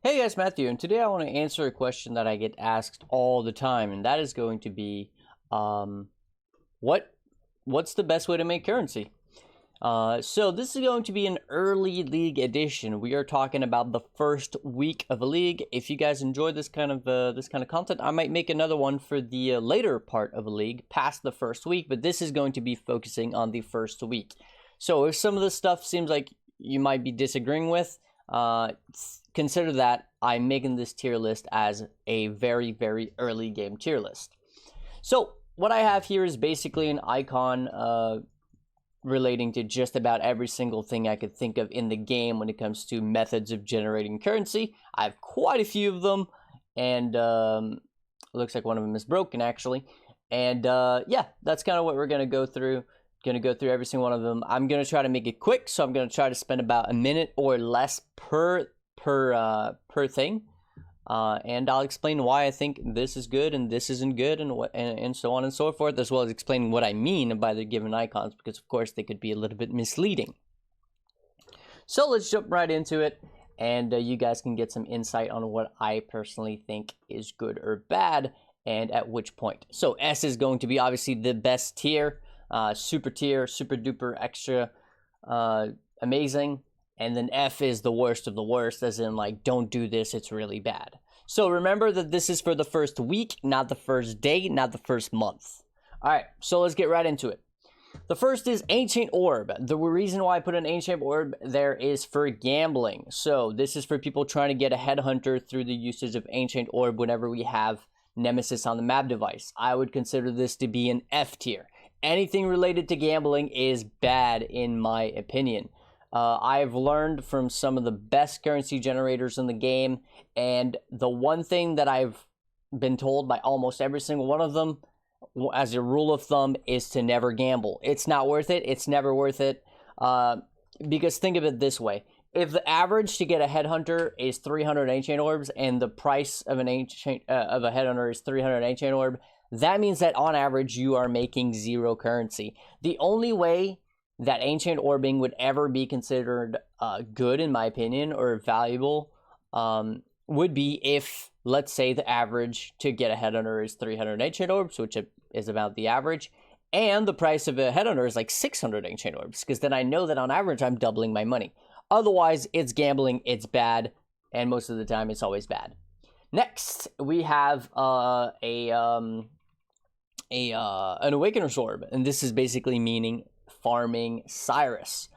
Hey guys, Matthew, and today I want to answer a question that I get asked all the time, and that is going to be, um, what what's the best way to make currency? So this is going to be an early league edition. We are talking about the first week of a league. If you guys enjoy this kind of content, I might make another one for the later part of a league, past the first week. But this is going to be focusing on the first week. So if some of this stuff seems like you might be disagreeing with, consider that I'm making this tier list as a very, very early game tier list. So what I have here is basically an icon relating to just about every single thing I could think of in the game when it comes to methods of generating currency. I have quite a few of them, and looks like one of them is broken actually. And yeah, that's kind of what we're gonna go through. Gonna go through every single one of them. I'm gonna try to make it quick, so I'm gonna try to spend about a minute or less per thing. And I'll explain why I think this is good and this isn't good, and so on and so forth, as well as explaining what I mean by the given icons, because of course they could be a little bit misleading. So let's jump right into it, and you guys can get some insight on what I personally think is good or bad, and at which point. So S is going to be obviously the best tier, super duper extra amazing. And then F is the worst of the worst, as in, like, don't do this, it's really bad. So remember that this is for the first week, not the first day, not the first month. All right, so let's get right into it. The first is Ancient Orb. The reason why I put an Ancient Orb there is for gambling. So this is for people trying to get a Headhunter through the usage of Ancient Orb whenever we have Nemesis on the map device. I would consider this to be an F tier. Anything related to gambling is bad in my opinion. I've learned from some of the best currency generators in the game, and the one thing that I've been told by almost every single one of them, as a rule of thumb, is to never gamble. It's not worth it. It's never worth it. Because think of it this way. If the average to get a Headhunter is 300 Ancient Orbs, and the price of an of a Headhunter is 300 Ancient Orb, that means that on average you are making 0 currency. The only way that Ancient Orbing would ever be considered good, in my opinion, or valuable, would be if, let's say, the average to get a Headhunter is 300 Ancient Orbs, which is about the average, and the price of a Headhunter is like 600 Ancient Orbs, because then I know that on average I'm doubling my money. Otherwise, it's gambling, it's bad, and most of the time it's always bad. Next, we have an Awakener's Orb, and this is basically meaning farming Cyrus.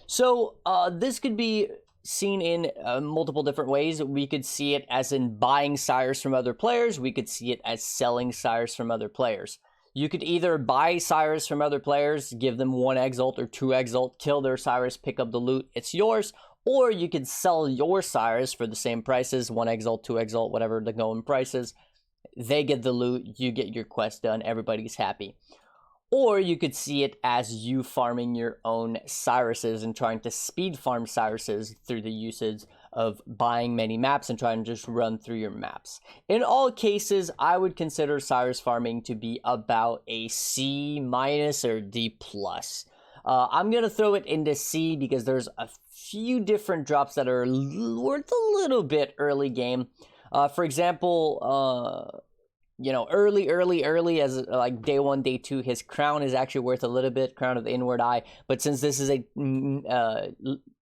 So this could be seen in multiple different ways. We could see it as in buying Cyrus from other players. We could see it as selling Cyrus from other players. You could either buy Cyrus from other players, give them 1 Exalt or 2 Exalt, kill their Cyrus, pick up the loot, it's yours. Or you could sell your Cyrus for the same prices, 1 Exalt, 2 Exalt, whatever the going price is. They get the loot, you get your quest done, everybody's happy. Or you could see it as you farming your own Cyruses and trying to speed farm Cyruses through the usage of buying many maps and trying to just run through your maps. In all cases, I would consider Cyrus farming to be about a C- or D+. I'm going to throw it into C because there's a few different drops that are worth a little bit early game. For example, early as like day 1, day 2, his crown is actually worth a little bit, Crown of the Inward Eye. But since this is a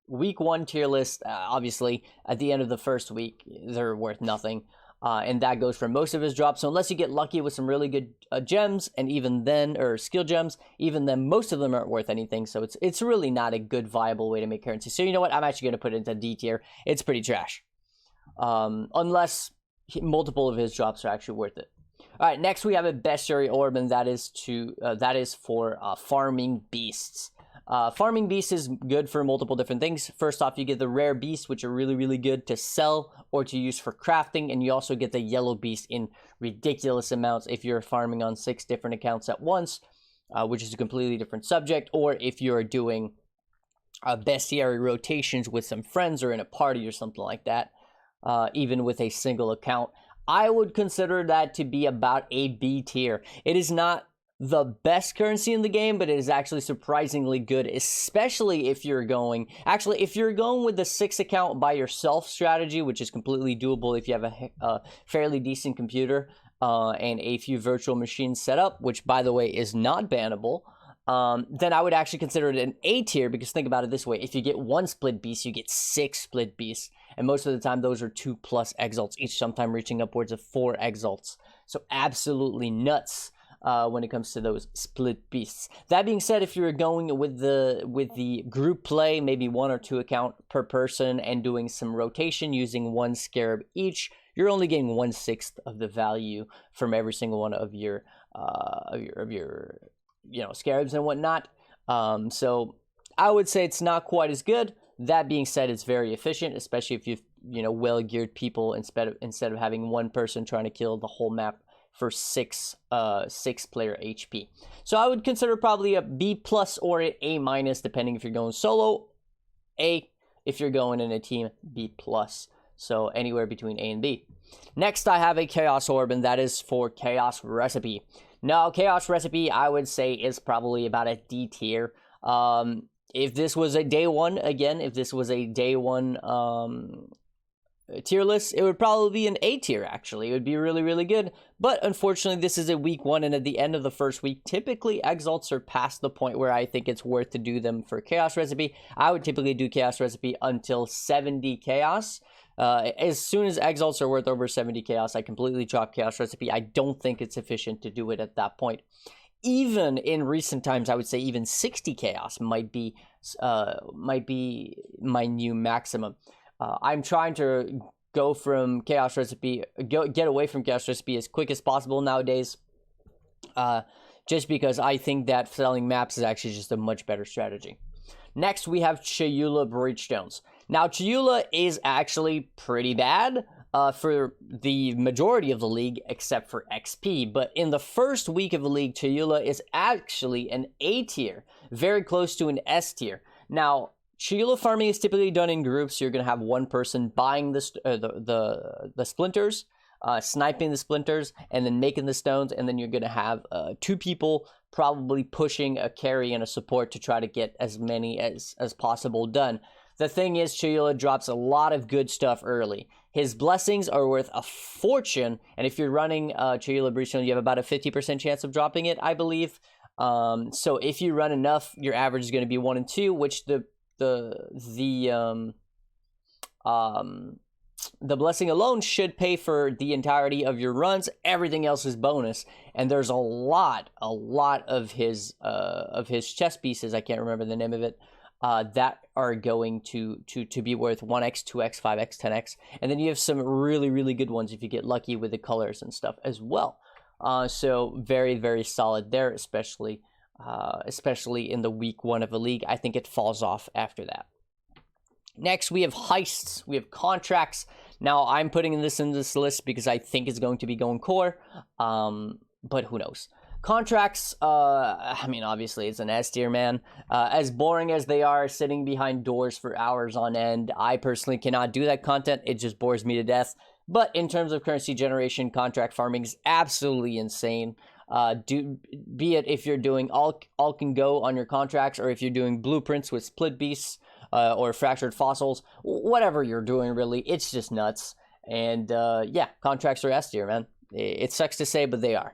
week 1 tier list, obviously at the end of the first week, they're worth nothing. And that goes for most of his drops. So unless you get lucky with some really good gems, and even then, or skill gems, even then most of them aren't worth anything. So it's really not a good viable way to make currency. So you know what? I'm actually going to put it into D tier. It's pretty trash. Unless multiple of his drops are actually worth it. All right, next we have a Bestiary Orb, and that is for farming beasts. Farming beasts is good for multiple different things. First off, you get the rare beasts, which are really, really good to sell or to use for crafting, and you also get the yellow beast in ridiculous amounts if you're farming on 6 different accounts at once, which is a completely different subject, or if you're doing bestiary rotations with some friends or in a party or something like that, even with a single account. I would consider that to be about a B tier. It is not the best currency in the game, but it is actually surprisingly good, especially if you're going... Actually, if you're going with the 6 account by yourself strategy, which is completely doable if you have a fairly decent computer and a few virtual machines set up, which, by the way, is not bannable, then I would actually consider it an A tier, because think about it this way. If you get 1 split beast, you get 6 split beasts. And most of the time, those are 2+ exalts each, sometime reaching upwards of 4 exalts. So absolutely nuts when it comes to those split beasts. That being said, if you're going with the group play, maybe 1 or 2 account per person, and doing some rotation using 1 scarab each, you're only getting 1/6 of the value from every single one of your scarabs and whatnot. So I would say it's not quite as good. That being said, it's very efficient, especially if you've well-geared people instead of having 1 person trying to kill the whole map for 6 player HP. So I would consider probably a B+ or an A-, depending if you're going solo. A if you're going in a team, B+. So anywhere between A and B. Next, I have a Chaos Orb, and that is for Chaos Recipe. Now, Chaos Recipe, I would say, is probably about a D tier. If this was a day one, tier list, it would probably be an A tier, actually. It would be really, really good. But unfortunately, this is a week 1, and at the end of the first week, typically exalts are past the point where I think it's worth to do them for Chaos Recipe. I would typically do Chaos Recipe until 70 Chaos. As soon as exalts are worth over 70 Chaos, I completely drop Chaos Recipe. I don't think it's efficient to do it at that point. Even in recent times, I would say even 60 Chaos might be my new maximum. I'm trying to go from Chaos Recipe, get away from Chaos Recipe as quick as possible nowadays, just because I think that selling maps is actually just a much better strategy. Next, we have Chayula Breachstones. Now, Chayula is actually pretty bad for the majority of the league, except for XP. But in the first week of the league, Chayula is actually an A tier, very close to an S tier. Now, Chayula farming is typically done in groups. You're going to have 1 person buying the splinters, sniping the splinters, and then making the stones, and then you're going to have 2 people probably pushing a carry and a support to try to get as many as possible done. The thing is, Chayula drops a lot of good stuff early. His blessings are worth a fortune, and if you're running Chayula Breachstone, you have about a 50% chance of dropping it, I believe. So if you run enough, your average is going to be 1 and 2, which the blessing alone should pay for the entirety of your runs. Everything else is bonus, and there's a lot of his chest pieces, I can't remember the name of it, that are going to be worth 1x, 2x, 5x, 10x, and then you have some really, really good ones if you get lucky with the colors and stuff as well. So very, very solid there, especially in the week 1 of the league. I think it falls off after that. Next, we have heists. We have contracts. Now, I'm putting this in this list because I think it's going to be going core, but who knows. Contracts, I mean, obviously, it's an S tier, man. As boring as they are, sitting behind doors for hours on end, I personally cannot do that content. It just bores me to death. But in terms of currency generation, contract farming is absolutely insane. Be it if you're doing all can go on your contracts, or if you're doing blueprints with split beasts, or fractured fossils, whatever you're doing, really, it's just nuts. And yeah, contracts are S tier, man. It sucks to say, but they are.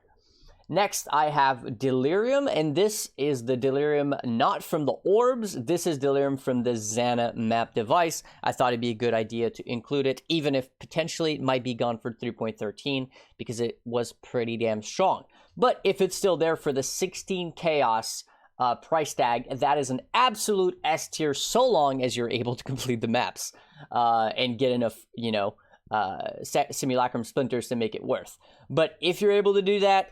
Next, I have Delirium, and this is the Delirium not from the orbs. This is Delirium from the Xana map device. I thought it'd be a good idea to include it, even if potentially it might be gone for 3.13, because it was pretty damn strong. But if it's still there for the 16 Chaos price tag, that is an absolute S tier, so long as you're able to complete the maps and get enough, Simulacrum splinters to make it worth. But if you're able to do that,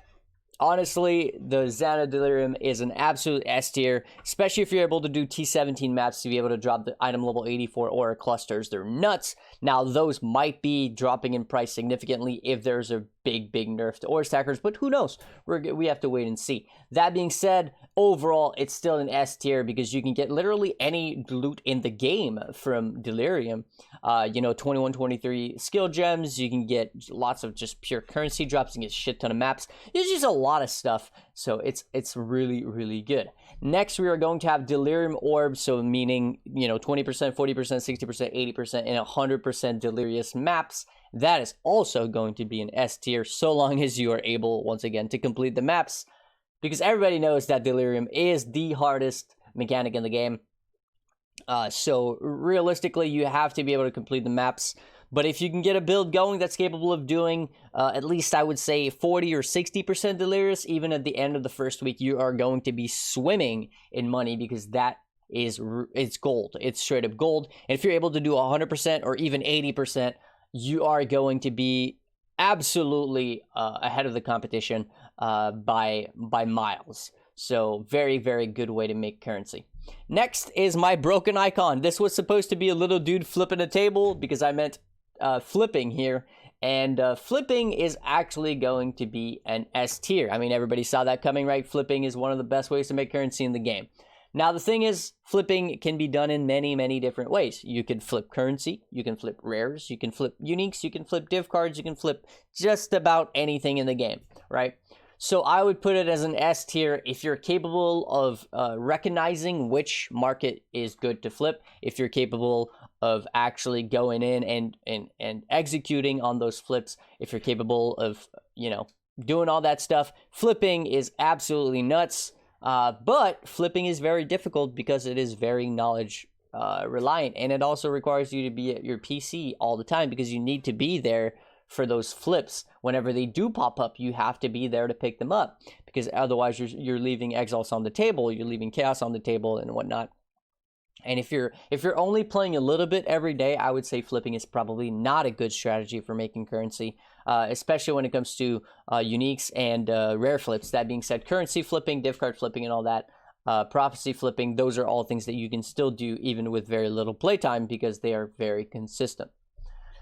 honestly, the Xana Delirium is an absolute S tier, especially if you're able to do T17 maps to be able to drop the item level 84 aura clusters. They're nuts. Now, those might be dropping in price significantly if there's a big nerf to aura stackers, but who knows? We have to wait and see. That being said, overall, it's still an S tier because you can get literally any loot in the game from Delirium. 21, 23 skill gems. You can get lots of just pure currency drops. You can get a shit ton of maps. There's just a lot of stuff. So it's really, really good. Next, we are going to have Delirium Orbs, so meaning, 20%, 40%, 60%, 80%, and 100% Delirious maps. That is also going to be an S tier, so long as you are able, once again, to complete the maps. Because everybody knows that Delirium is the hardest mechanic in the game. So realistically, you have to be able to complete the maps. But if you can get a build going that's capable of doing at least, I would say, 40 or 60% Delirious, even at the end of the first week, you are going to be swimming in money, because it's gold. It's straight up gold. And if you're able to do 100% or even 80%, you are going to be absolutely ahead of the competition by miles. So very, very good way to make currency. Next is my broken icon. This was supposed to be a little dude flipping a table, because I meant flipping here, and flipping is actually going to be an S tier. I mean, everybody saw that coming, right? Flipping is one of the best ways to make currency in the game. Now, the thing is, flipping can be done in many, many different ways. You can flip currency, you can flip rares, you can flip uniques, you can flip div cards, you can flip just about anything in the game, right? So I would put it as an S tier if you're capable of recognizing which market is good to flip, if you're capable of actually going in and executing on those flips, if you're capable of, doing all that stuff. Flipping is absolutely nuts, but flipping is very difficult because it is very knowledge reliant, and it also requires you to be at your PC all the time, because you need to be there for those flips. Whenever they do pop up, you have to be there to pick them up, because otherwise you're leaving Exhaust on the table, you're leaving Chaos on the table and whatnot. And if you're only playing a little bit every day, I would say flipping is probably not a good strategy for making currency, especially when it comes to uniques and rare flips. That being said, currency flipping, div card flipping, and all that, prophecy flipping, those are all things that you can still do even with very little playtime, because they are very consistent.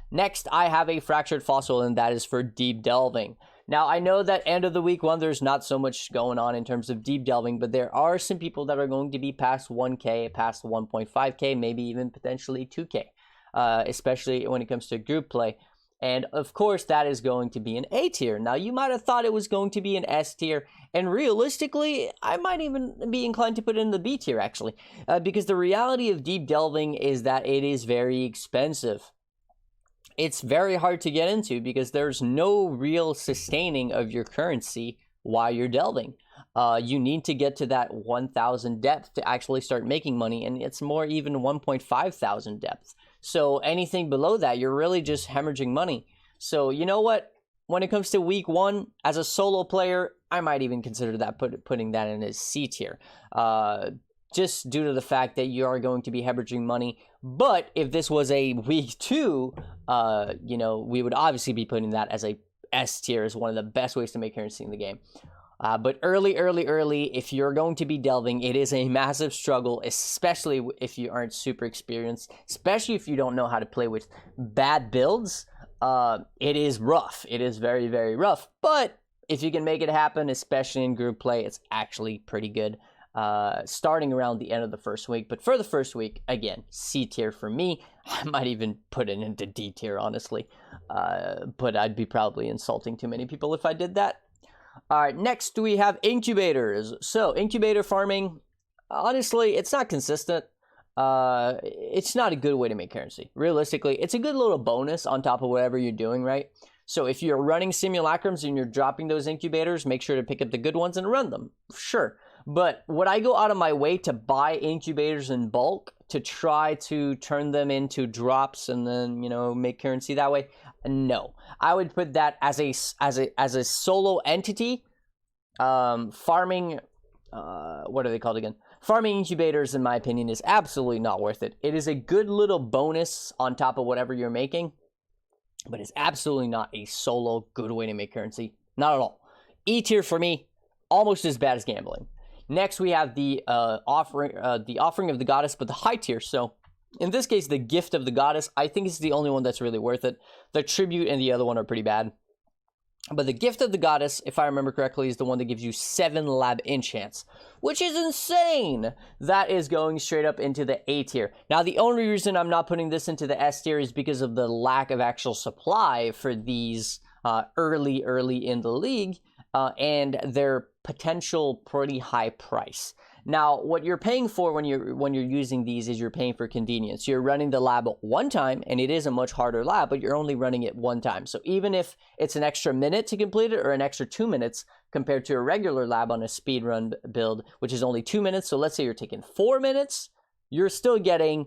Next, I have a Fractured Fossil, and that is for deep delving. Now, I know that end of the week one, there's not so much going on in terms of deep delving, but there are some people that are going to be past 1K, past 1.5K, maybe even potentially 2K, especially when it comes to group play. And of course, that is going to be an A tier. Now, you might have thought it was going to be an S tier, and realistically, I might even be inclined to put it in the B tier, actually, because the reality of deep delving is that it is very expensive. It's very hard to get into, because there's no real sustaining of your currency while you're delving. You need to get to that 1,000 depth to actually start making money, and it's more even 1,500 depth. So anything below that, you're really just hemorrhaging money. So you know what? When it comes to week one, as a solo player, I might even consider that putting that in as C tier. Just due to the fact that you are going to be hemorrhaging money. But if this was a week two, we would obviously be putting that as a S tier, as one of the best ways to make currency in the game. But early, if you're going to be delving, it is a massive struggle, especially if you aren't super experienced, especially if you don't know how to play with bad builds. It is rough. It is very, very rough. But if you can make it happen, especially in group play, it's actually pretty good. Starting around the end of the first week. But for the first week, again, C tier for me. I might even put it into D tier, honestly. But I'd be probably insulting too many people if I did that. All right, next we have incubators. So incubator farming, honestly, it's not consistent. It's not a good way to make currency. Realistically, it's a good little bonus on top of whatever you're doing, right? So if you're running simulacrums and you're dropping those incubators, make sure to pick up the good ones and run them. Sure. But would I go out of my way to buy incubators in bulk to try to turn them into drops and then, make currency that way? No. I would put that as a solo entity. Farming, what are they called again? Farming incubators, in my opinion, is absolutely not worth it. It is a good little bonus on top of whatever you're making, but it's absolutely not a solo good way to make currency. Not at all. E tier for me, almost as bad as gambling. Next, we have the offering of the goddess, but the high tier. So in this case, the gift of the goddess, I think is the only one that's really worth it. The tribute and the other one are pretty bad. But the gift of the goddess, if I remember correctly, is the one that gives you 7 lab enchants, which is insane. That is going straight up into the A tier. Now, the only reason I'm not putting this into the S tier is because of the lack of actual supply for these early in the league. and their potential pretty high price. Now, what you're paying for when you're using these is you're paying for convenience. You're running the lab one time, and it is a much harder lab, but you're only running it one time. So even if it's an extra minute to complete it or an extra 2 minutes compared to a regular lab on a speedrun build, which is only 2 minutes, so let's say you're taking 4 minutes, you're still getting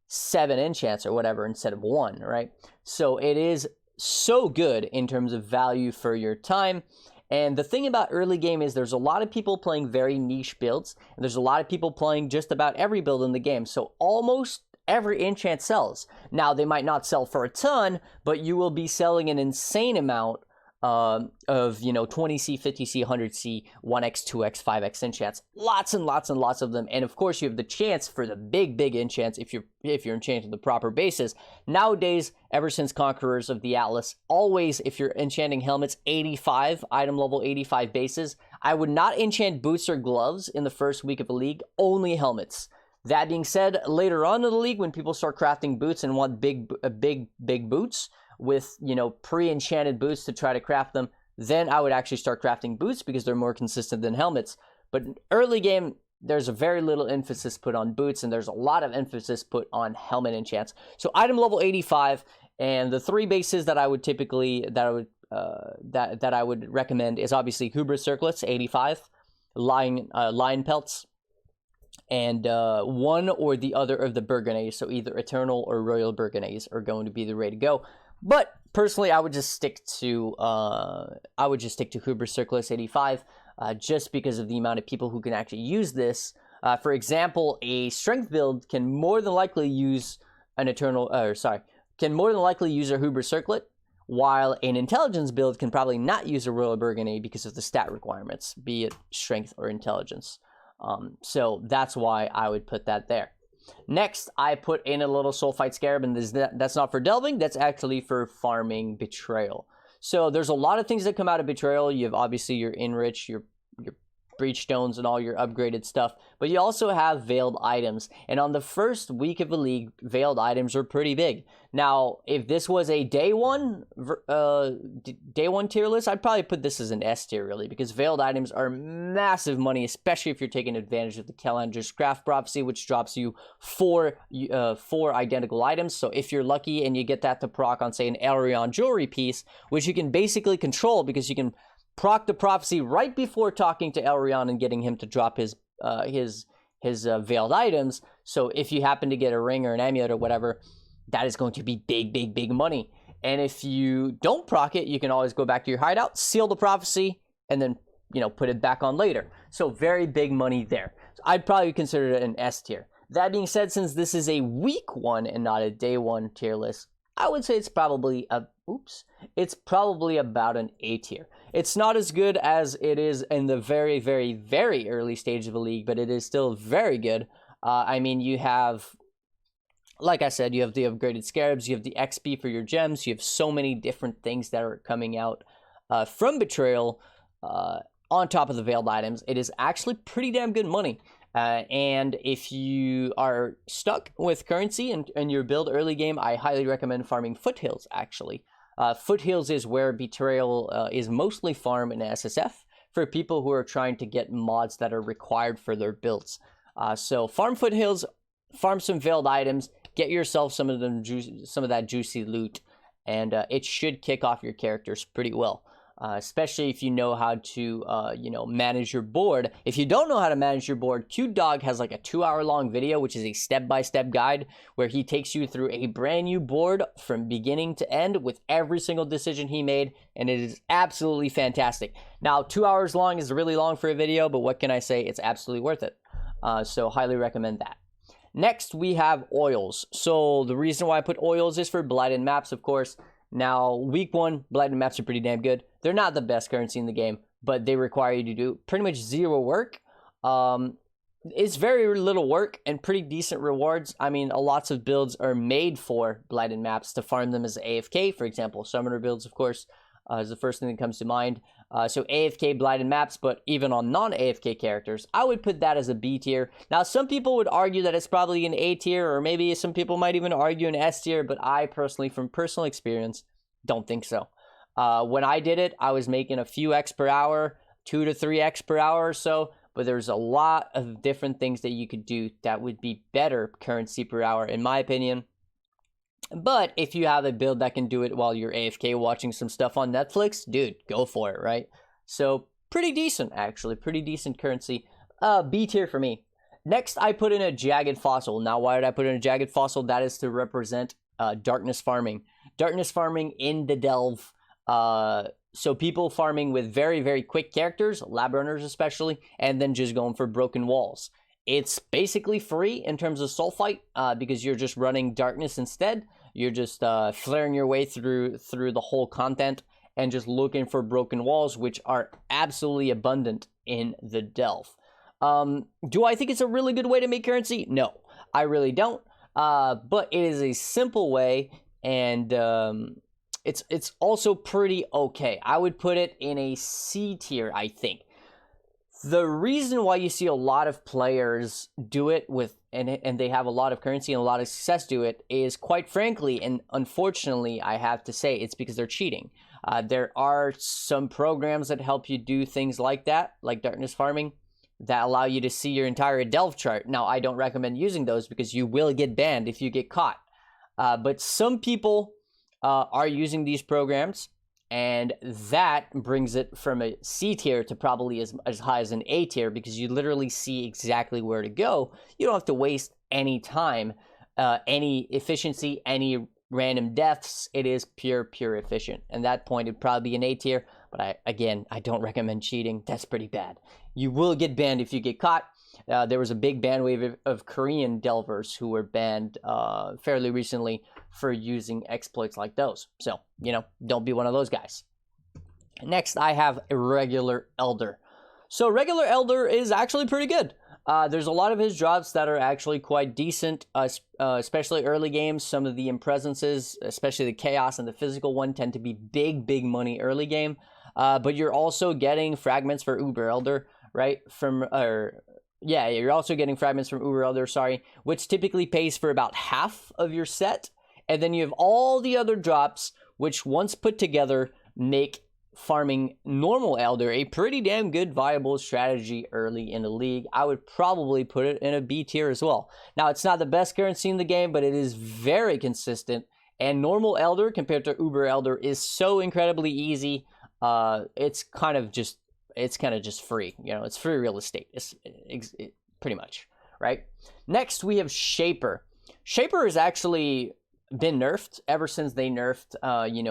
7 enchants or whatever instead of 1, right? So it is so good in terms of value for your time. And the thing about early game is there's a lot of people playing very niche builds, and there's a lot of people playing just about every build in the game. So almost every enchant sells. Now, they might not sell for a ton, but you will be selling an insane amount of 20C, 50C, 100C, 1x, 2x, 5x enchants. Lots and lots and lots of them. And of course, you have the chance for the big enchants if you're enchanting the proper bases. Nowadays, ever since Conquerors of the Atlas, always if you're enchanting helmets, 85, item level 85 bases. I would not enchant boots or gloves in the first week of a league, only helmets. That being said, later on in the league, when people start crafting boots and want big boots, with, pre-enchanted boots to try to craft them, then I would actually start crafting boots because they're more consistent than helmets. But early game, there's a very little emphasis put on boots, and there's a lot of emphasis put on helmet enchants. So item level 85, and the 3 bases that I would typically, that I would recommend is obviously Hubris Circlets, 85, Lion Pelts, and one or the other of the Burgonays, so either Eternal or Royal Burgonays are going to be the way to go. But personally, I would just stick to Hubris Circlets 85, just because of the amount of people who can actually use this. For example, a strength build can more than likely use a Hubris Circlet, while an intelligence build can probably not use a Royal Burgundy because of the stat requirements, be it strength or intelligence. So that's why I would put that there. Next, I put in a little Soulfight Scarab, and that's not for delving, that's actually for farming Betrayal. So there's a lot of things that come out of Betrayal. You have obviously your Enrich, your Breach Stones, and all your upgraded stuff, but you also have Veiled items, and on the first week of the league, Veiled items are pretty big. Now, if this was a day one tier list, I'd probably put this as an S tier, really, because Veiled items are massive money, especially if you're taking advantage of the Calendar's Craft Prophecy, which drops you four identical items. So if you're lucky and you get that to proc on, say, an Elrion jewelry piece, which you can basically control because you can proc the prophecy right before talking to Elrion and getting him to drop his veiled items. So if you happen to get a ring or an amulet or whatever, that is going to be big money. And if you don't proc it, you can always go back to your hideout, seal the prophecy, and then put it back on later. So very big money there. So I'd probably consider it an S tier. That being said, since this is a week one and not a day one tier list, I would say it's probably about an A tier. It's not as good as it is in the very, very, very early stage of the league, but it is still very good. I mean, you have, like I said, you have the upgraded scarabs, you have the XP for your gems, you have so many different things that are coming out from Betrayal on top of the veiled items. It is actually pretty damn good money. And if you are stuck with currency and your build early game, I highly recommend farming Foothills, actually. Foothills is where Betrayal is mostly farmed in SSF for people who are trying to get mods that are required for their builds. So farm Foothills, farm some veiled items, get yourself some of that juicy loot, and it should kick off your characters pretty well. Especially if you know how to, manage your board. If you don't know how to manage your board, Q-Dog has like a 2-hour-long video, which is a step-by-step guide where he takes you through a brand new board from beginning to end with every single decision he made, and it is absolutely fantastic. Now, 2 hours long is really long for a video, but what can I say? It's absolutely worth it. So highly recommend that. Next, we have oils. So the reason why I put oils is for blighted maps, of course. Now, week one, blighted maps are pretty damn good. They're not the best currency in the game, but they require you to do pretty much zero work. It's very little work and pretty decent rewards. I mean, lots of builds are made for blighted maps to farm them as AFK. For example, summoner builds, of course, is the first thing that comes to mind. So AFK blighted maps, but even on non-AFK characters, I would put that as a B tier. Now, some people would argue that it's probably an A tier, or maybe some people might even argue an S tier, but I personally, from personal experience, don't think so. When I did it, I was making a few X per hour, 2 to 3 X per hour or so, but there's a lot of different things that you could do that would be better currency per hour, in my opinion. But if you have a build that can do it while you're AFK watching some stuff on Netflix, dude, go for it, right? So pretty decent, actually. Pretty decent currency. B tier for me. Next, I put in a Jagged Fossil. Now, why did I put in a Jagged Fossil? That is to represent Darkness Farming. Darkness Farming in the Delve. So people farming with very, very quick characters, lab runners especially, and then just going for broken walls. It's basically free in terms of sulfite because you're just running darkness instead. You're just flaring your way through the whole content and just looking for broken walls, which are absolutely abundant in the Delve. Do I think it's a really good way to make currency? No, I really don't. But it is a simple way, and it's also pretty okay. I would put it in a C tier, I think. The reason why you see a lot of players do it with and they have a lot of currency and a lot of success do it is, quite frankly, and unfortunately, I have to say, it's because they're cheating. There are some programs that help you do things like that, like Darkness Farming, that allow you to see your entire Delve chart. Now, I don't recommend using those because you will get banned if you get caught. But some people are using these programs, and that brings it from a C tier to probably as high as an A tier, because you literally see exactly where to go. You don't have to waste any time, any efficiency, any random deaths. It is pure efficient. And that point, it'd probably be an A tier. But I don't recommend cheating. That's pretty bad. You will get banned if you get caught. There was a big ban wave of Korean delvers who were banned fairly recently for using exploits like those. So, don't be one of those guys. Next, I have a regular Elder. So regular Elder is actually pretty good. There's a lot of his drops that are actually quite decent, especially early games. Some of the impresences, especially the Chaos and the physical one, tend to be big money early game. But you're also getting fragments for Uber Elder, right? You're also getting fragments from Uber Elder, which typically pays for about half of your set. And then you have all the other drops, which once put together make farming normal Elder a pretty damn good viable strategy early in the league. I would probably put it in a B tier as well. Now, it's not the best currency in the game, but it is very consistent. And normal Elder compared to Uber Elder is so incredibly easy. It's kind of just free. It's free real estate. It's pretty much, right? Next, we have Shaper. Shaper has actually been nerfed ever since they nerfed,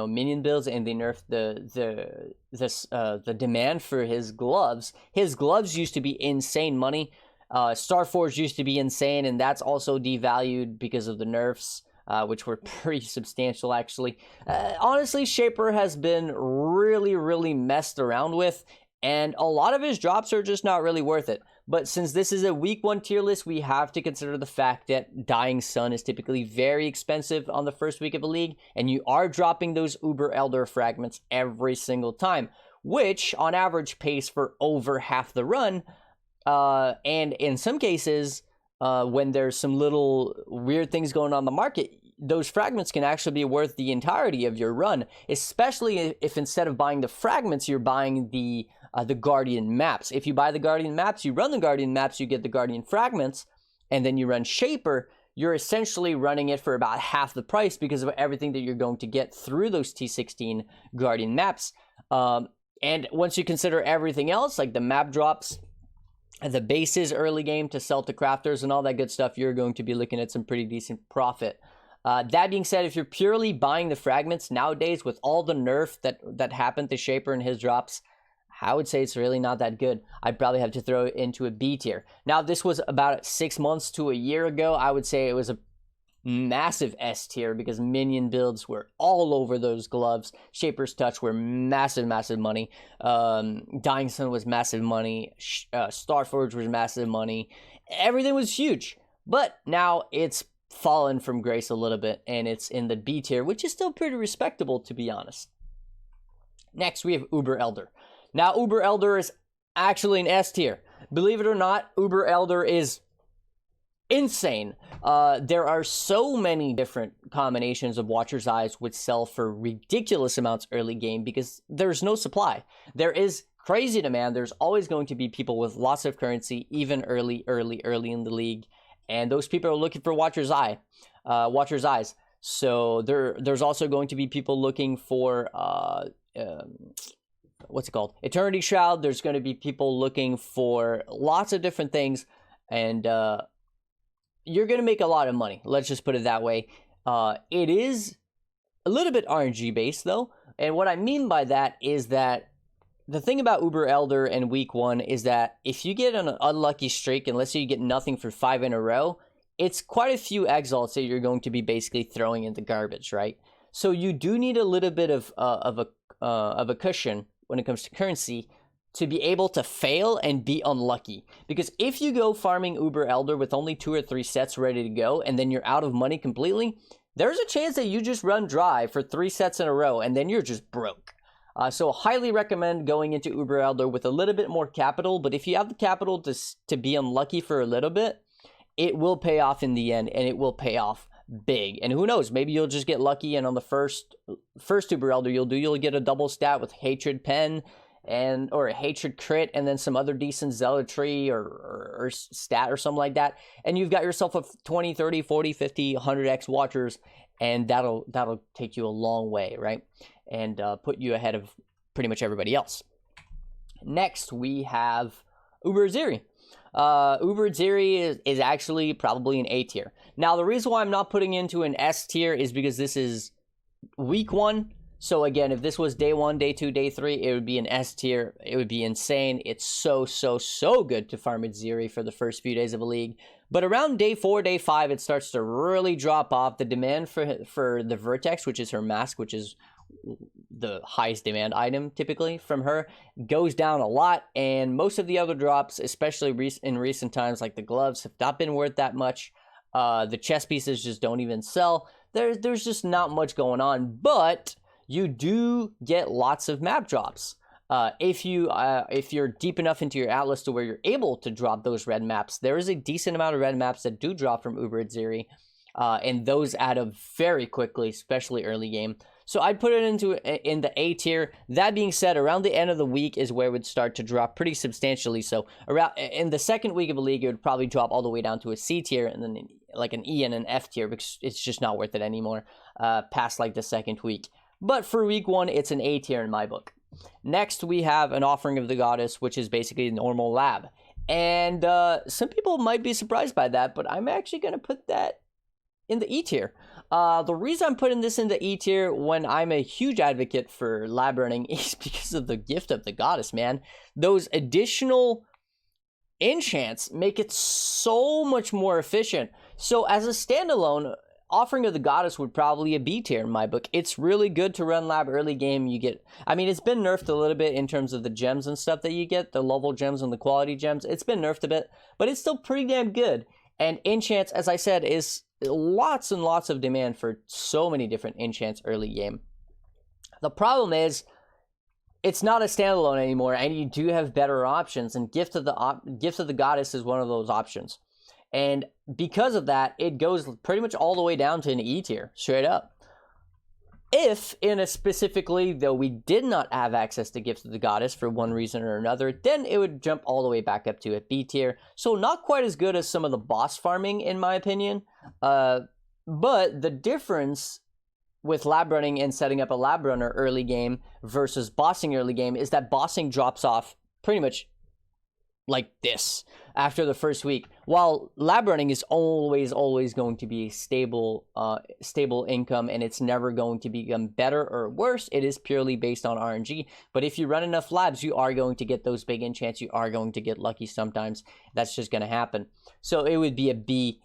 minion builds, and they nerfed the demand for his gloves. His gloves used to be insane money. Starforge used to be insane, and that's also devalued because of the nerfs. Which were pretty substantial, actually. Honestly, Shaper has been really messed around with, and a lot of his drops are just not really worth it. But since this is a week 1 tier list, we have to consider the fact that Dying Sun is typically very expensive on the first week of a league, and you are dropping those Uber Elder fragments every single time, which on average pays for over half the run, and in some cases, when there's some little weird things going on in the market, those fragments can actually be worth the entirety of your run, especially if instead of buying the fragments, you're buying the Guardian maps. If you buy the Guardian maps, you run the Guardian maps, you get the Guardian fragments, and then you run Shaper, you're essentially running it for about half the price because of everything that you're going to get through those T16 Guardian maps. And once you consider everything else, like the map drops, the bases early game to sell to crafters and all that good stuff, you're going to be looking at some pretty decent profit. That being said, if you're purely buying the fragments nowadays with all the nerf that happened to Shaper and his drops, I would say it's really not that good. I'd probably have to throw it into a B tier. Now, if this was about 6 months to a year ago, I would say it was a massive S tier because minion builds were all over those gloves. Shaper's Touch were massive money. Dying Sun was massive money. Starforge was massive money. Everything was huge. But now it's fallen from grace a little bit, and it's in the B tier, which is still pretty respectable, to be honest. Next, we have Uber Elder. Now, Uber Elder is actually an S tier. Believe it or not, Uber Elder is insane. There are so many different combinations of Watcher's Eyes which sell for ridiculous amounts early game because there's no supply. There is crazy demand. There's always going to be people with lots of currency, even early in the league, and those people are looking for Watcher's Eyes. So there's also going to be people looking for what's it called? Eternity Shroud. There's going to be people looking for lots of different things, and you're going to make a lot of money. Let's just put it that way. It is a little bit RNG based though, and what I mean by that is that the thing about Uber Elder and week 1 is that if you get an unlucky streak, and let's say you get nothing for 5 in a row, it's quite a few exalts that you're going to be basically throwing in the garbage, right? So you do need a little bit of a cushion when it comes to currency to be able to fail and be unlucky. Because if you go farming Uber Elder with only 2 or 3 sets ready to go, and then you're out of money completely, there's a chance that you just run dry for 3 sets in a row, and then you're just broke. So highly recommend going into Uber Elder with a little bit more capital, but if you have the capital to be unlucky for a little bit, it will pay off in the end, and it will pay off big. And who knows, maybe you'll just get lucky, and on the first Uber Elder you'll get a double stat with Hatred Pen, or a Hatred Crit, and then some other decent Zealotry or stat or something like that, and you've got yourself a 20, 30, 40, 50, 100x Watchers, and that'll take you a long way, right? And put you ahead of pretty much everybody else. Next, we have Uberziri. Uberziri is actually probably an A tier. Now, the reason why I'm not putting into an S tier is because this is week 1. So again, if this was day 1, day 2, day 3, it would be an S tier. It would be insane. It's so good to farm Ziri for the first few days of a league. But around day 4, day 5, it starts to really drop off. The demand for the Vertex, which is her mask, which is the highest demand item typically from her, goes down a lot, and most of the other drops, especially in recent times, like the gloves, have not been worth that much. The chest pieces just don't even sell. There's just not much going on, but you do get lots of map drops. If you're deep enough into your atlas to where you're able to drop those red maps, there is a decent amount of red maps that do drop from Uberziri, and those add up very quickly, especially early game. So I'd put it in the A tier. That being said, around the end of the week is where it would start to drop pretty substantially. So around in the second week of a league, it would probably drop all the way down to a C tier, and then like an E and an F tier, because it's just not worth it anymore past like the second week. But for week 1, it's an A tier in my book. Next, we have an Offering of the Goddess, which is basically a normal lab. And some people might be surprised by that, but I'm actually going to put that in the E tier. The reason I'm putting this in the E tier when I'm a huge advocate for lab running is because of the Gift of the Goddess, man. Those additional enchants make it so much more efficient. So as a standalone, Offering of the Goddess would probably be a B tier in my book. It's really good to run lab early game. It's been nerfed a little bit in terms of the gems and stuff that you get, the level gems and the quality gems. It's been nerfed a bit, but it's still pretty damn good. And enchants, as I said, is lots and lots of demand for so many different enchants early game. The problem is it's not a standalone anymore, and you do have better options, and Gift of the Goddess is one of those options. And because of that, it goes pretty much all the way down to an E tier, straight up. If, in a specifically, though, we did not have access to Gifts of the Goddess for one reason or another, then it would jump all the way back up to a B tier. So not quite as good as some of the boss farming, in my opinion. But the difference with lab running and setting up a lab runner early game versus bossing early game is that bossing drops off pretty much like this after the first week, while lab running is always going to be stable income, and it's never going to become better or worse. It is purely based on RNG, but if you run enough labs, you are going to get those big enchants. You are going to get lucky sometimes. That's just going to happen. So it would be a B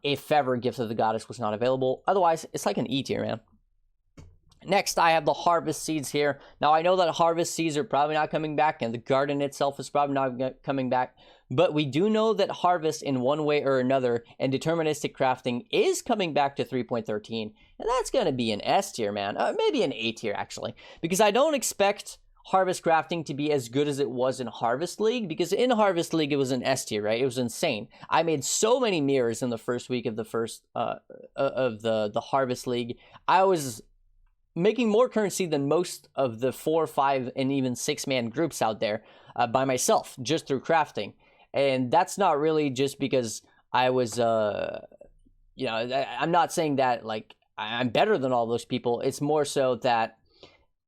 if ever Gift of the Goddess was not available. Otherwise, it's like an E tier, man. Next, I have the Harvest Seeds here. Now, I know that Harvest Seeds are probably not coming back, and the garden itself is probably not coming back, but we do know that Harvest in one way or another and deterministic crafting is coming back to 3.13, and that's going to be an S tier, man. Maybe an A tier, actually, because I don't expect Harvest crafting to be as good as it was in Harvest League, because in Harvest League it was an S tier, right? It was insane. I made so many mirrors in the first week of the Harvest League. I was making more currency than most of the 4, 5, and even 6-man groups out there by myself, just through crafting. And that's not really just because I was, I'm not saying that like I'm better than all those people. It's more so that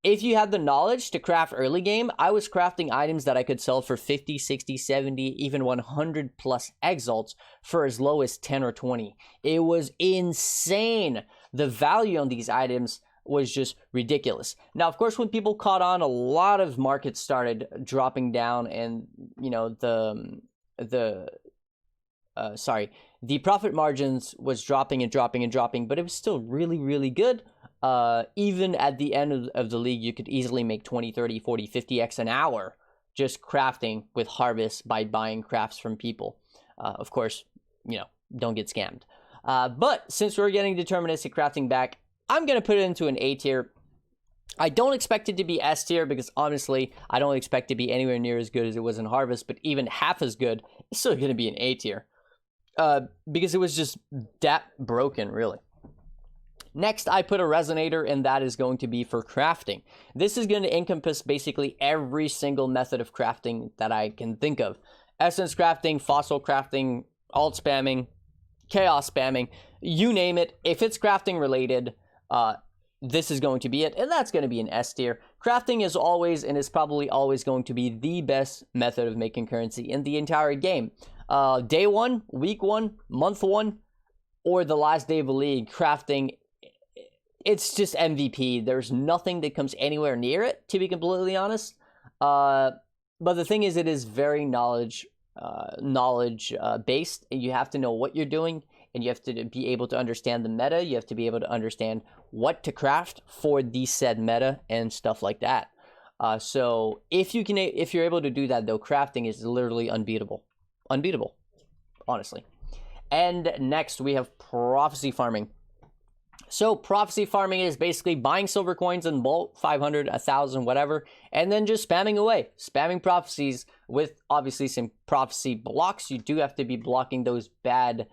if you had the knowledge to craft early game, I was crafting items that I could sell for 50, 60, 70, even 100 plus exalts for as low as 10 or 20. It was insane. The value on these items was just ridiculous. Now, of course, when people caught on, a lot of markets started dropping down, and the profit margins was dropping and dropping and dropping, but it was still really, really good. Even at the end of the league, you could easily make 20, 30, 40, 50x an hour just crafting with harvest by buying crafts from people. Of course, don't get scammed. But since we're getting deterministic crafting back, I'm going to put it into an A tier. I don't expect it to be S tier because honestly, I don't expect it to be anywhere near as good as it was in Harvest, but even half as good, it's still going to be an A tier. Because it was just that broken, really. Next, I put a resonator, and that is going to be for crafting. This is going to encompass basically every single method of crafting that I can think of. Essence crafting, fossil crafting, alt spamming, chaos spamming, you name it. If it's crafting related, this is going to be it, and that's going to be an S tier. Crafting is always, and is probably always going to be the best method of making currency in the entire game. Day 1, week 1, month 1, or the last day of a league, crafting, it's just MVP. There's nothing that comes anywhere near it, to be completely honest. But the thing is, it is very knowledge based. You have to know what you're doing, and you have to be able to understand the meta. You have to be able to understand what to craft for the said meta and stuff like that. So if you're able to do that, though, crafting is literally unbeatable, honestly. And next we have prophecy farming. So prophecy farming is basically buying silver coins in bulk, 500, 1,000, whatever, and then just spamming away, spamming prophecies with obviously some prophecy blocks. You do have to be blocking those bad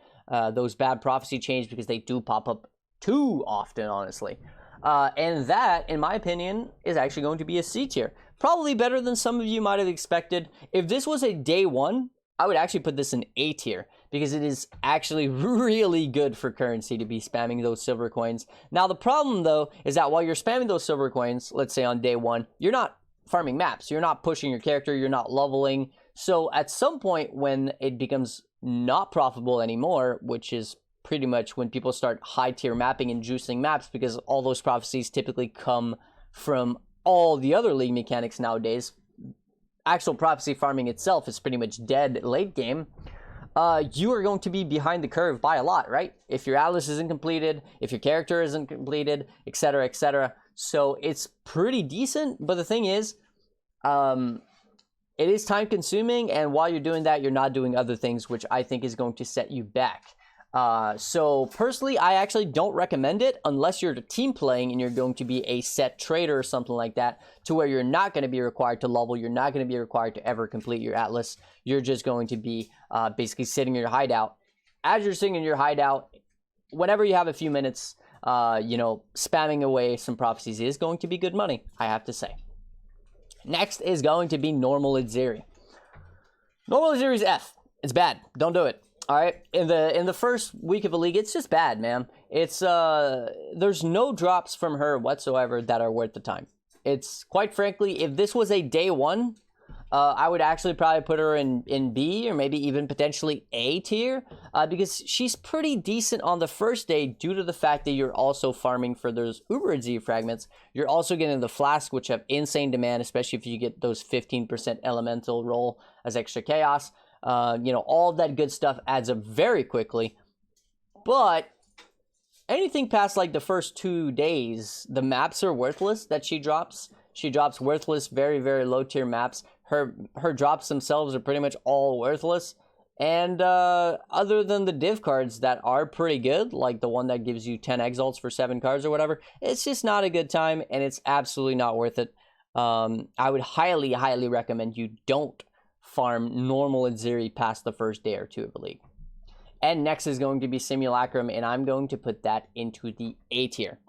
prophecy chains because they do pop up too often, honestly. And that, in my opinion, is actually going to be a C tier. Probably better than some of you might have expected. If this was a day 1, I would actually put this in A tier because it is actually really good for currency to be spamming those silver coins. Now, the problem, though, is that while you're spamming those silver coins, let's say on day 1, you're not farming maps. You're not pushing your character. You're not leveling. So at some point when it becomes not profitable anymore, which is pretty much when people start high tier mapping and juicing maps, because all those prophecies typically come from all the other league mechanics nowadays. Actual prophecy farming itself is pretty much dead late game. You are going to be behind the curve by a lot, right? If your atlas isn't completed, if your character isn't completed, etc., etc. So it's pretty decent, but the thing is, it is time consuming, and while you're doing that, you're not doing other things, which I think is going to set you back. So personally, I actually don't recommend it unless you're team playing and you're going to be a set trader or something like that, to where you're not going to be required to level. You're not going to be required to ever complete your atlas. You're just going to be basically sitting in your hideout. As you're sitting in your hideout, whenever you have a few minutes, spamming away some prophecies is going to be good money, I have to say. Next is going to be normal Uberziri. Normal Uberziri is F. It's bad. Don't do it. All right, in the first week of a league, it's just bad, man. It's there's no drops from her whatsoever that are worth the time. It's quite frankly, if this was a day 1, I would actually probably put her in B or maybe even potentially A tier, because she's pretty decent on the first day due to the fact that you're also farming for those Uberziri fragments. You're also getting the flask, which have insane demand, especially if you get those 15% elemental roll as extra chaos. All that good stuff adds up very quickly. But anything past like the first 2 days, the maps are worthless that she drops. She drops worthless, very, very low tier maps. Her drops themselves are pretty much all worthless. And other than the div cards that are pretty good, like the one that gives you 10 exalts for 7 cards or whatever, it's just not a good time, and it's absolutely not worth it. I would highly recommend you don't farm normal Uberziri past the first day or two of the league. And next is going to be Simulacrum, and I'm going to put that into the A tier.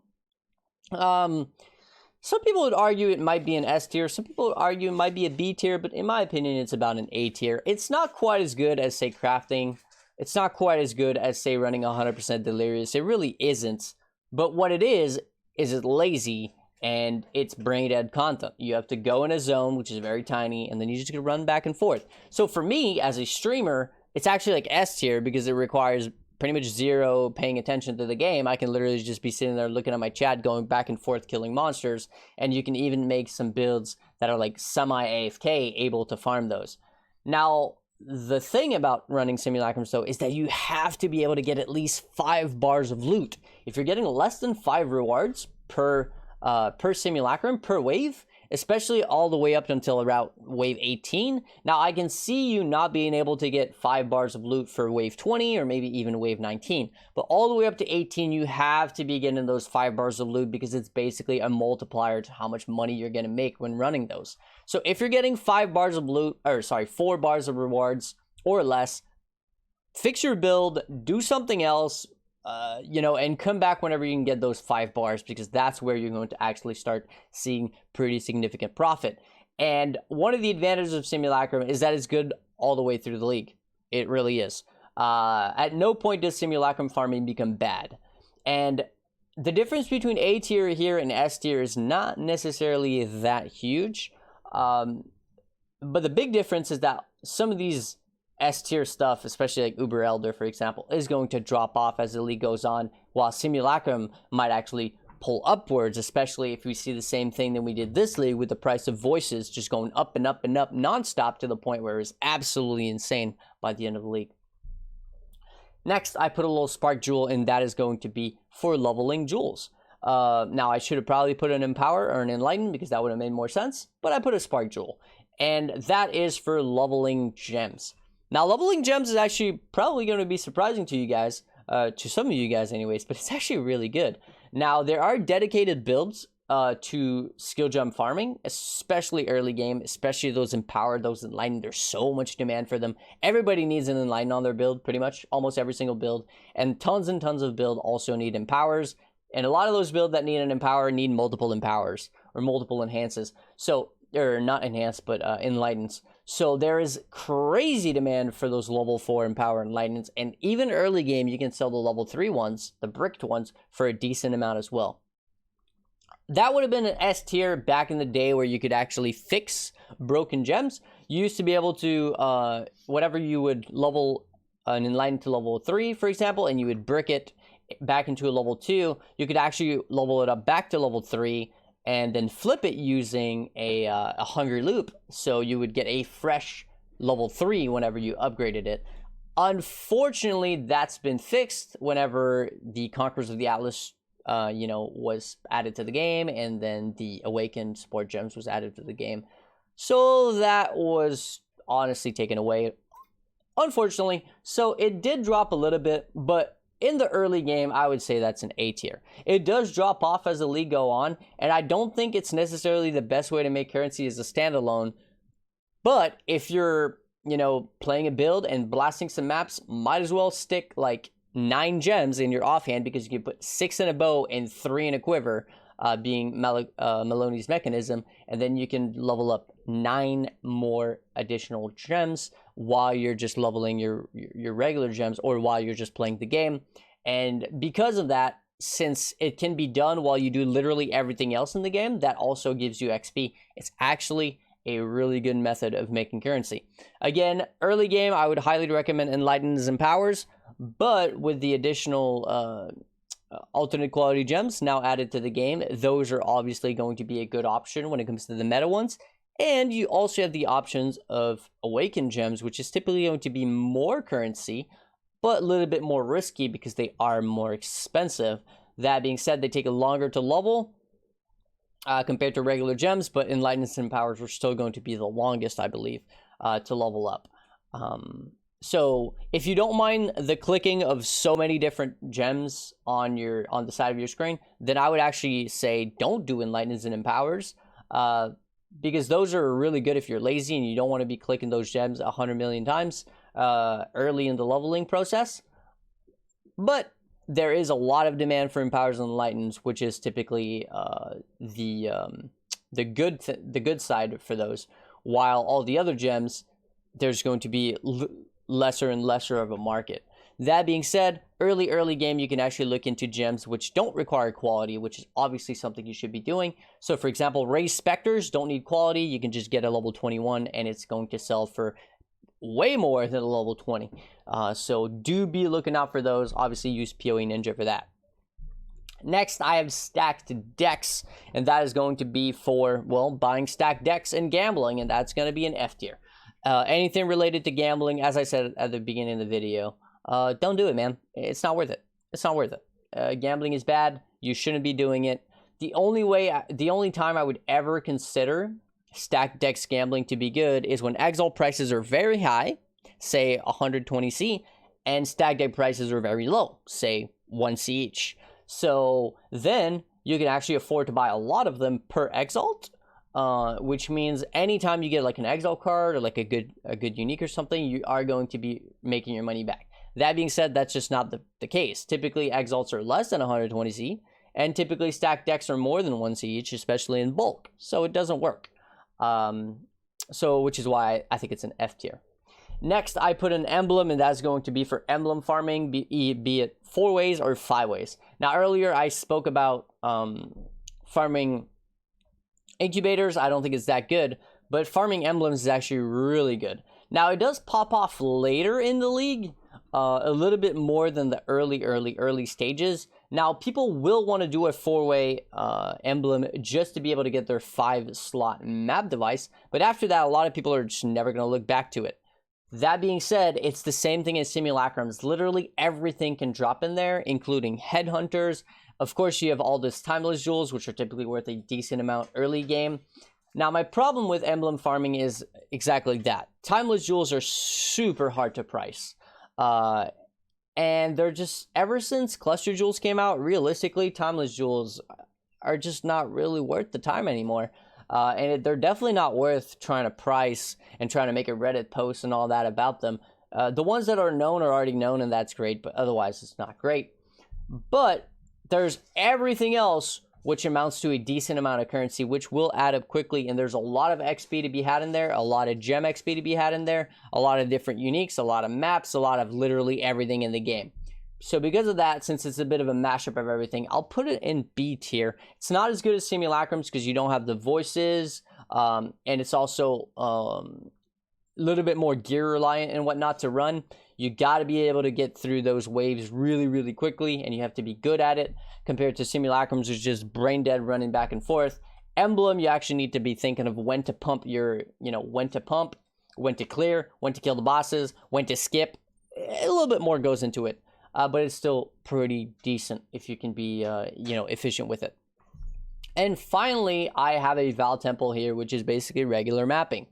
Some people would argue it might be an S tier. Some people would argue it might be a B tier, but in my opinion, it's about an A tier. It's not quite as good as, say, crafting. It's not quite as good as, say, running 100% Delirium. It really isn't. But what it is it's lazy, and it's brain dead content. You have to go in a zone, which is very tiny, and then you just can run back and forth. So for me, as a streamer, it's actually like S tier because it requires pretty much zero paying attention to the game. I can literally just be sitting there looking at my chat, going back and forth, killing monsters, and you can even make some builds that are like semi-AFK, able to farm those. Now, the thing about running Simulacrum, though, is that you have to be able to get at least 5 bars of loot. If you're getting less than 5 rewards per Simulacrum, per wave, especially all the way up until about wave 18. Now, I can see you not being able to get 5 bars of loot for wave 20 or maybe even wave 19. But all the way up to 18, you have to be getting those 5 bars of loot because it's basically a multiplier to how much money you're going to make when running those. So if you're getting 4 bars of rewards or less, fix your build, do something else, and come back whenever you can get those 5 bars, because that's where you're going to actually start seeing pretty significant profit. And one of the advantages of Simulacrum is that it's good all the way through the league. It really is. At no point does Simulacrum farming become bad. And the difference between A tier here and S tier is not necessarily that huge. But the big difference is that some of these S tier stuff, especially like Uber Elder, for example, is going to drop off as the league goes on, while Simulacrum might actually pull upwards, especially if we see the same thing that we did this league with the price of voices just going up and up and up nonstop to the point where it's absolutely insane by the end of the league. Next, I put a little Spark Jewel, and that is going to be for leveling jewels. Now, I should have probably put an Empower or an Enlighten because that would have made more sense, but I put a Spark Jewel, and that is for leveling gems. Now, leveling gems is actually probably going to be surprising to you guys, to some of you guys anyways, but it's actually really good. Now, there are dedicated builds to skill gem farming, especially early game, especially those empowered, those enlightened. There's so much demand for them. Everybody needs an enlightened on their build, pretty much, almost every single build, and tons of build also need empowers, and a lot of those builds that need an empower need multiple empowers or multiple enhances. So, or not enhanced, but enlightens. So there is crazy demand for those level 4 empower enlightenments, and even early game you can sell the level 3 ones, the bricked ones, for a decent amount as well. That would have been an S tier back in the day where you could actually fix broken gems. You used to be able to, whatever you would level an enlightened to level 3, for example, and you would brick it back into a level 2, you could actually level it up back to level 3, and then flip it using a hungry loop, so you would get a fresh level 3 whenever you upgraded it. Unfortunately, that's been fixed whenever the Conquerors of the Atlas, was added to the game, and then the Awakened Sport Gems was added to the game. So that was honestly taken away, unfortunately. So it did drop a little bit, but in the early game, I would say that's an A tier. It does drop off as the league go on, and I don't think it's necessarily the best way to make currency as a standalone. But if you're, playing a build and blasting some maps, might as well stick like 9 gems in your offhand, because you can put 6 in a bow and 3 in a quiver, being Maloney's mechanism, and then you can level up 9 more additional gems while you're just leveling your regular gems, or while you're just playing the game. And because of that, since it can be done while you do literally everything else in the game, that also gives you XP. It's actually a really good method of making currency. Again, early game, I would highly recommend Enlightens and Powers, but with the additional alternate quality gems now added to the game, those are obviously going to be a good option when it comes to the meta ones. And you also have the options of Awakened Gems, which is typically going to be more currency, but a little bit more risky because they are more expensive. That being said, they take longer to level compared to regular gems, but Enlightenments and Powers are still going to be the longest, I believe, to level up. So if you don't mind the clicking of so many different gems on the side of your screen, then I would actually say don't do Enlightenments and Empowers. because those are really good if you're lazy and you don't want to be clicking those gems 100 million times early in the leveling process. But there is a lot of demand for Empowers and Enlightens, which is typically the good side for those. While all the other gems, there's going to be lesser and lesser of a market. That being said, early game, you can actually look into gems which don't require quality, which is obviously something you should be doing. So for example, Raised Specters don't need quality. You can just get a level 21 and it's going to sell for way more than a level 20. So do be looking out for those. Obviously use PoE Ninja for that. Next, I have stacked decks, and that is going to be for, well, buying stacked decks and gambling, and that's going to be an F tier. Anything related to gambling, as I said at the beginning of the video, don't do it, man. It's not worth it. It's not worth it. Gambling is bad. You shouldn't be doing it. The only time I would ever consider stacked decks gambling to be good is when exalt prices are very high, say 120C, and stacked deck prices are very low, say 1C each. So then you can actually afford to buy a lot of them per exalt, which means anytime you get like an exalt card or like a good unique or something, you are going to be making your money back. That being said, that's just not the case. Typically, exalts are less than 120C, and typically stacked decks are more than 1C each, especially in bulk. So it doesn't work. Which is why I think it's an F tier. Next, I put an emblem, and that's going to be for Emblem Farming, be it 4 ways or 5 ways. Now, earlier I spoke about farming incubators. I don't think it's that good, but farming emblems is actually really good. Now, it does pop off later in the league, a little bit more than the early stages. Now, people will want to do a 4-way emblem just to be able to get their 5-slot map device, but after that, a lot of people are just never going to look back to it. That being said, it's the same thing as Simulacrums. Literally everything can drop in there, including headhunters. Of course, you have all this timeless jewels, which are typically worth a decent amount early game. Now, my problem with Emblem Farming is exactly that. Timeless jewels are super hard to price. And they're just, ever since cluster jewels came out, realistically, timeless jewels are just not really worth the time anymore. And they're definitely not worth trying to price and trying to make a Reddit post and all that about them. The ones that are known are already known, and that's great, but otherwise it's not great. But there's everything else which amounts to a decent amount of currency, which will add up quickly, and there's a lot of XP to be had in there, a lot of gem XP to be had in there, a lot of different uniques, a lot of maps, a lot of literally everything in the game. So because of that, since it's a bit of a mashup of everything, I'll put it in B tier. It's not as good as Simulacrums because you don't have the voices, and it's also a little bit more gear reliant and whatnot to run. You got to be able to get through those waves really quickly, and you have to be good at it, compared to Simulacrums, which is just brain dead running back and forth. Emblem, you actually need to be thinking of when to pump your, when to pump, when to clear, when to kill the bosses, when to skip. A little bit more goes into it. But it's still pretty decent if you can be, efficient with it. And finally, I have a Val Temple here, which is basically regular mapping.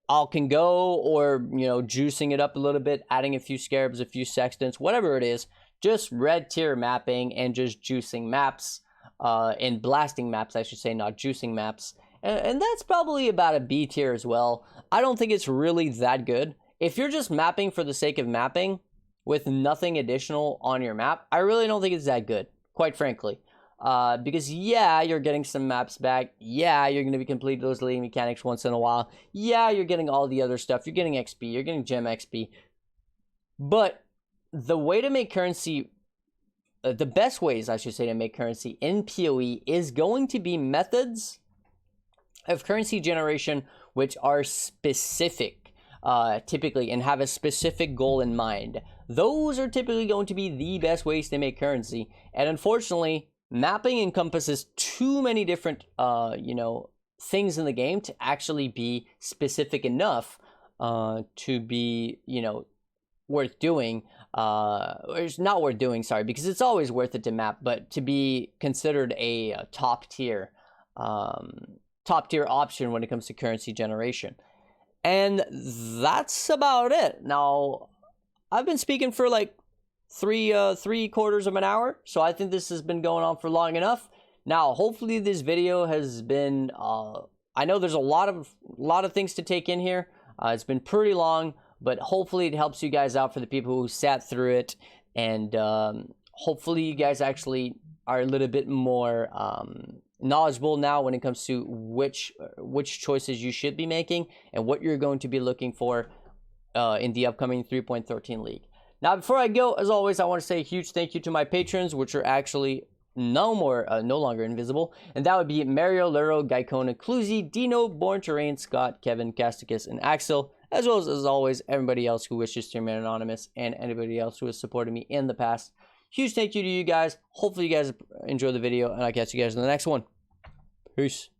I can go or, juicing it up a little bit, adding a few scarabs, a few sextants, whatever it is, just red tier mapping and just juicing maps, and blasting maps, I should say, not juicing maps. And that's probably about a B tier as well. I don't think it's really that good. If you're just mapping for the sake of mapping, with nothing additional on your map, I really don't think it's that good, quite frankly. Because yeah, you're getting some maps back. Yeah, you're going to be completing those leading mechanics once in a while. Yeah, you're getting all the other stuff. You're getting XP. You're getting gem XP. But the way to make currency, the best ways, I should say, to make currency in PoE is going to be methods of currency generation which are specific. Typically, and have a specific goal in mind. Those are typically going to be the best ways to make currency. And unfortunately, mapping encompasses too many different, things in the game to actually be specific enough to be, worth doing. It's not worth doing, sorry, because it's always worth it to map, but to be considered a top tier option when it comes to currency generation. And that's about it. Now, I've been speaking for like three quarters of an hour, so I think this has been going on for long enough. Now, hopefully this video has been, I know there's a lot of things to take in here. It's been pretty long, but hopefully it helps you guys out for the people who sat through it, and hopefully you guys actually are a little bit more knowledgeable now when it comes to which choices you should be making and what you're going to be looking for in the upcoming 3.13 league. Now, before I go, as always, I want to say a huge thank you to my patrons, which are actually no longer invisible, and that would be Mario, Luro, Gaikona, Cluzy, Dino, Born Terrain, Scott, Kevin, Casticus, and Axel, as well as always, everybody else who wishes to remain anonymous and anybody else who has supported me in the past. Huge thank you to you guys. Hopefully you guys enjoy the video, and I'll catch you guys in the next one. Peace.